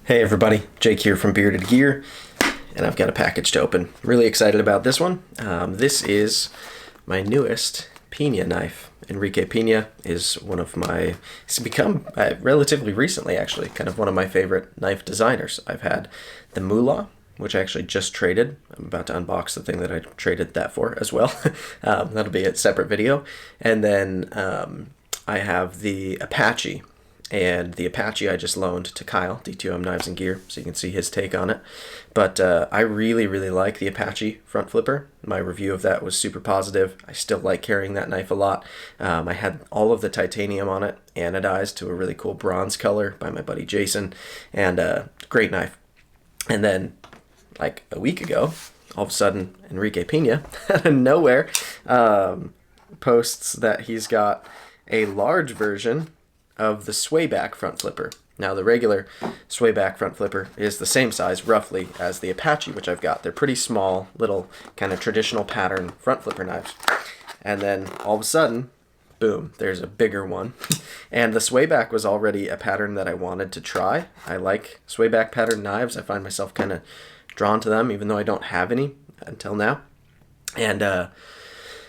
Hey everybody, Jake here from Bearded Gear, and I've got a package to open. Really excited about this one. This is my newest Pena knife. Enrique Pena is one of my, he's become relatively recently actually, kind of one of my favorite knife designers. I've had the Moolah, which I actually just traded. I'm about to unbox the thing that I traded that for as well. That'll be a separate video. And then I have the Apache. And the Apache I just loaned to Kyle, D2M Knives and Gear, so you can see his take on it. But I really, really like the Apache front flipper. My review of that was super positive. I still like carrying that knife a lot. I had all of the titanium on it, anodized to a really cool bronze color by my buddy Jason, and great knife. And then, like a week ago, all of a sudden, Enrique Pena, out of nowhere, posts that he's got a large version of the Swayback front flipper. Now the regular Swayback front flipper is the same size roughly as the Apache, which I've got. They're pretty small, little kind of traditional pattern front flipper knives. And then all of a sudden, boom, there's a bigger one. And the Swayback was already a pattern that I wanted to try. I like Swayback pattern knives. I find myself kind of drawn to them, even though I don't have any until now. And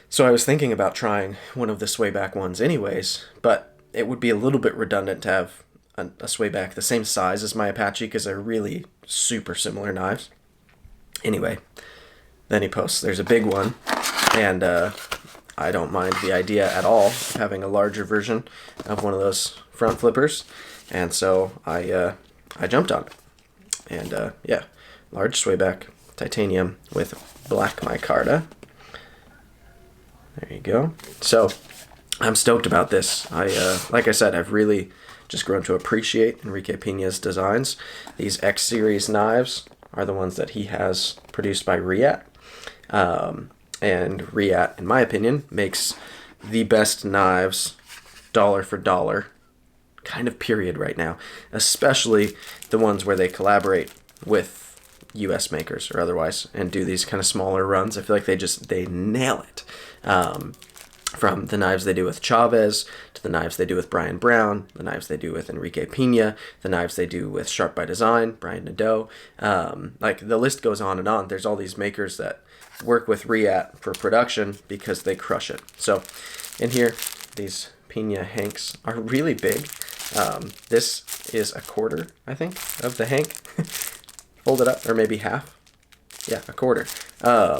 so I was thinking about trying one of the Swayback ones anyways, but it would be a little bit redundant to have a Swayback the same size as my Apache because they're really super similar knives. Anyway, then he posts there's a big one, and I don't mind the idea at all of having a larger version of one of those front flippers, and so I jumped on it. And yeah, large Swayback titanium with black micarta. There you go. So I'm stoked about this. Like I said, I've really just grown to appreciate Enrique Pena's designs. These X Series knives are the ones that he has produced by Riat. And Riat, in my opinion, makes the best knives dollar for dollar, kind of period right now. Especially the ones where they collaborate with US makers or otherwise and do these kind of smaller runs. I feel like they nail it. From the knives they do with Chavez, to the knives they do with Brian Brown, the knives they do with Enrique Pena, the knives they do with Sharp by Design, Brian Nadeau. Like, the list goes on and on. There's all these makers that work with Riat for production because they crush it. So, in here, these Pena hanks are really big. This is a quarter, I think, of the hank. Fold it up, or maybe half. Yeah, a quarter. So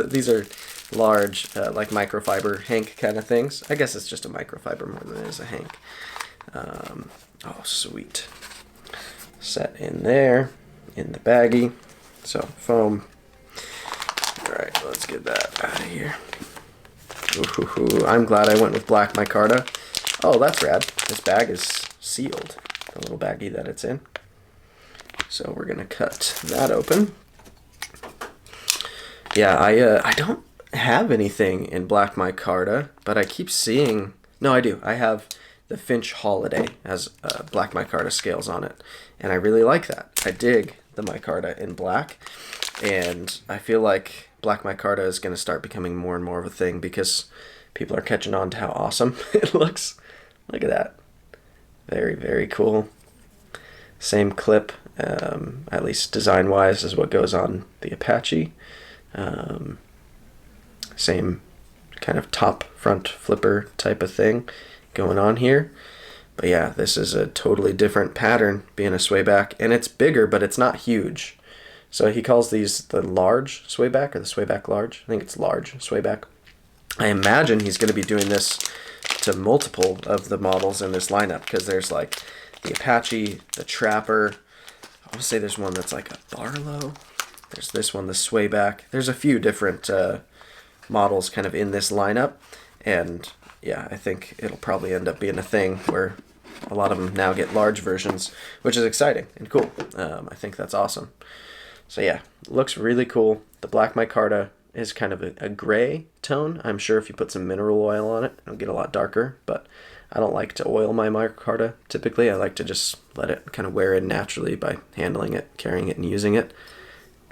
these are large, like microfiber hank kind of things. I guess it's just a microfiber more than it is a hank. Oh, sweet. Set in there, in the baggie. So, foam. Alright, let's get that out of here. Ooh, I'm glad I went with black micarta. Oh, that's rad. This bag is sealed, the little baggie that it's in. So we're going to cut that open. Yeah, I don't have anything in black micarta, but I keep seeing, no, I do. I have the Finch Holiday has black micarta scales on it, and I really like that. I dig the micarta in black, and I feel like black micarta is going to start becoming more and more of a thing because people are catching on to how awesome it looks. Look at that. Very, very cool. Same clip, at least design-wise, is what goes on the Apache. Same kind of top front flipper type of thing going on here. But yeah, this is a totally different pattern being a Swayback, and it's bigger, but it's not huge. So he calls these the large Swayback, or the Swayback large. I think it's large Swayback. I imagine he's going to be doing this to multiple of the models in this lineup, because there's like the Apache, the Trapper. I would say there's one that's like a Barlow. There's this one, the Swayback. There's a few different models kind of in this lineup, and yeah, I think it'll probably end up being a thing where a lot of them now get large versions, which is exciting and cool. I think that's awesome. So yeah, looks really cool. The black micarta is kind of a gray tone. I'm sure if you put some mineral oil on it, it'll get a lot darker, but I don't like to oil my micarta typically. I like to just let it kind of wear in naturally by handling it, carrying it, and using it.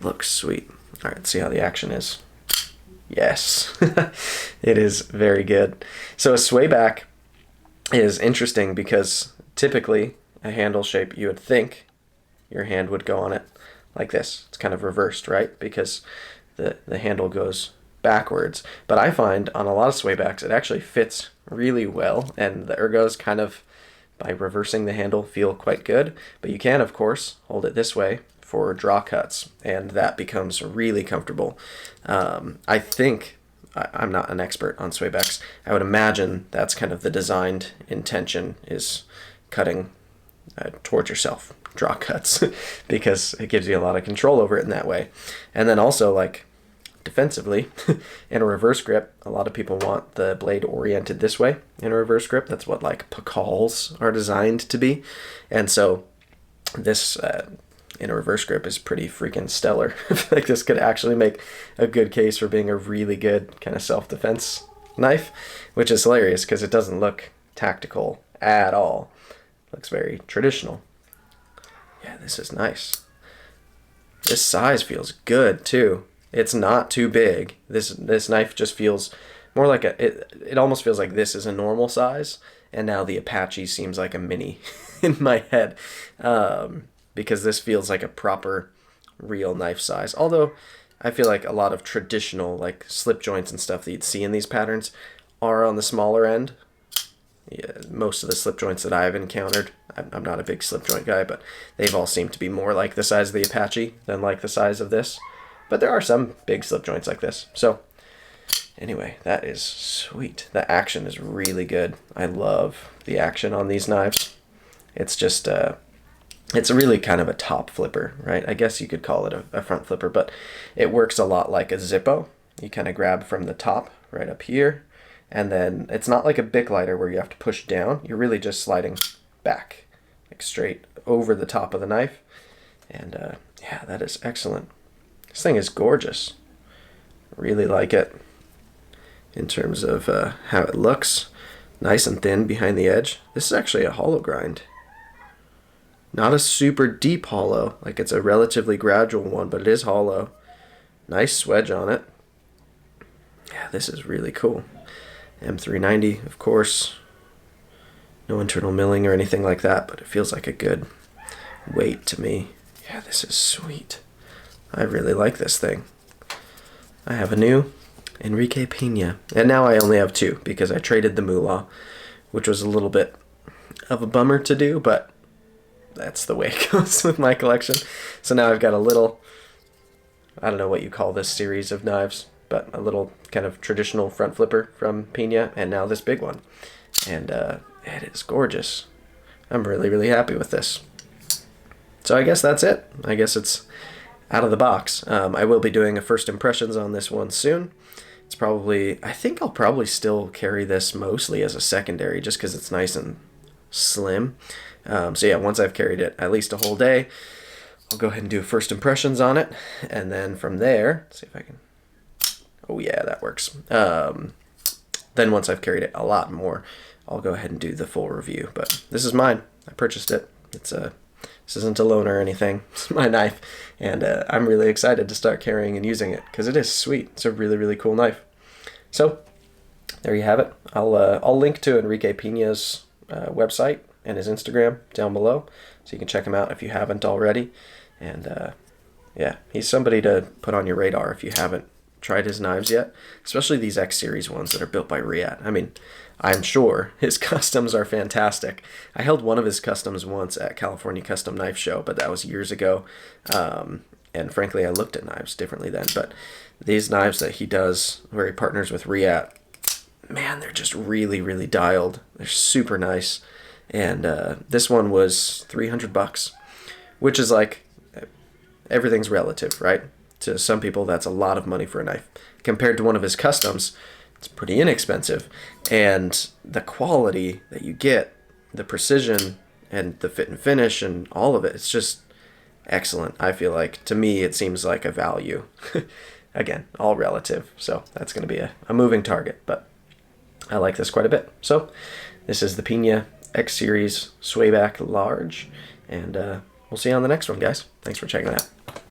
Looks sweet. All right, let's see how the action is. Yes, it is very good. So a Swayback is interesting because typically a handle shape you would think your hand would go on it like this. It's kind of reversed, right? Because the handle goes backwards. But I find on a lot of swaybacks it actually fits really well, and the ergos kind of, by reversing the handle, feel quite good. But you can, of course, hold it this way for draw cuts, and that becomes really comfortable. I think, I'm not an expert on swaybacks, I would imagine that's kind of the designed intention, is cutting towards yourself, draw cuts, because it gives you a lot of control over it in that way. And then also, like, defensively, in a reverse grip, a lot of people want the blade oriented this way in a reverse grip. That's what like pakals are designed to be. And so this in a reverse grip is pretty freaking stellar. Like this could actually make a good case for being a really good kind of self-defense knife, which is hilarious because it doesn't look tactical at all. It looks very traditional. Yeah, this is nice. This size feels good too. It's not too big. This knife just feels more like it almost feels like this is a normal size, and now the Apache seems like a mini in my head, because this feels like a proper real knife size. Although I feel like a lot of traditional like slip joints and stuff that you'd see in these patterns are on the smaller end. Yeah, most of the slip joints that I've encountered, I'm not a big slip joint guy, but they've all seemed to be more like the size of the Apache than like the size of this. But there are some big slip joints like this. So anyway, that is sweet. The action is really good. I love the action on these knives. It's just, it's really kind of a top flipper, right? I guess you could call it a front flipper, but it works a lot like a Zippo. You kind of grab from the top right up here, and then it's not like a Bic lighter where you have to push down. You're really just sliding back, like straight over the top of the knife. And yeah, that is excellent. This thing is gorgeous. Really like it in terms of how it looks. Nice and thin behind the edge. This is actually a hollow grind. Not a super deep hollow, like it's a relatively gradual one, but it is hollow. Nice swedge on it. Yeah, this is really cool. M390, of course. No internal milling or anything like that, but it feels like a good weight to me. Yeah, this is sweet. I really like this thing. I have a new Enrique Pena, and now I only have two because I traded the Moolah, which was a little bit of a bummer to do, but that's the way it goes with my collection. So now I've got a little, I don't know what you call this series of knives, but a little kind of traditional front flipper from Peña, and now this big one. And it is gorgeous. I'm really, really happy with this. So I guess that's it. I guess it's out of the box. I will be doing a first impressions on this one soon. It's probably, I think I'll probably still carry this mostly as a secondary just because it's nice and slim. So yeah, once I've carried it at least a whole day, I'll go ahead and do first impressions on it. And then from there, let's see if I can, oh yeah, that works. Then once I've carried it a lot more, I'll go ahead and do the full review. But this is mine. I purchased it. This isn't a loan or anything. It's my knife, and I'm really excited to start carrying and using it because it is sweet. It's a really, really cool knife. So there you have it. I'll link to Enrique Peña's website and his Instagram down below, so you can check him out if you haven't already. And yeah, he's somebody to put on your radar if you haven't tried his knives yet, especially these X series ones that are built by Riyadh. I mean, I'm sure his customs are fantastic. I held one of his customs once at California Custom Knife Show, but that was years ago. And frankly, I looked at knives differently then. But these knives that he does, where he partners with Riyadh, man, they're just really, really dialed. They're super nice. And this one was $300, which is like, everything's relative, right? To some people, that's a lot of money for a knife. Compared to one of his customs, it's pretty inexpensive. And the quality that you get, the precision and the fit and finish and all of it, it's just excellent. I feel like, to me, it seems like a value. Again, all relative. So that's going to be a moving target, but I like this quite a bit. So this is the Peña X Series Swayback Large, and we'll see you on the next one, guys. Thanks for checking it out.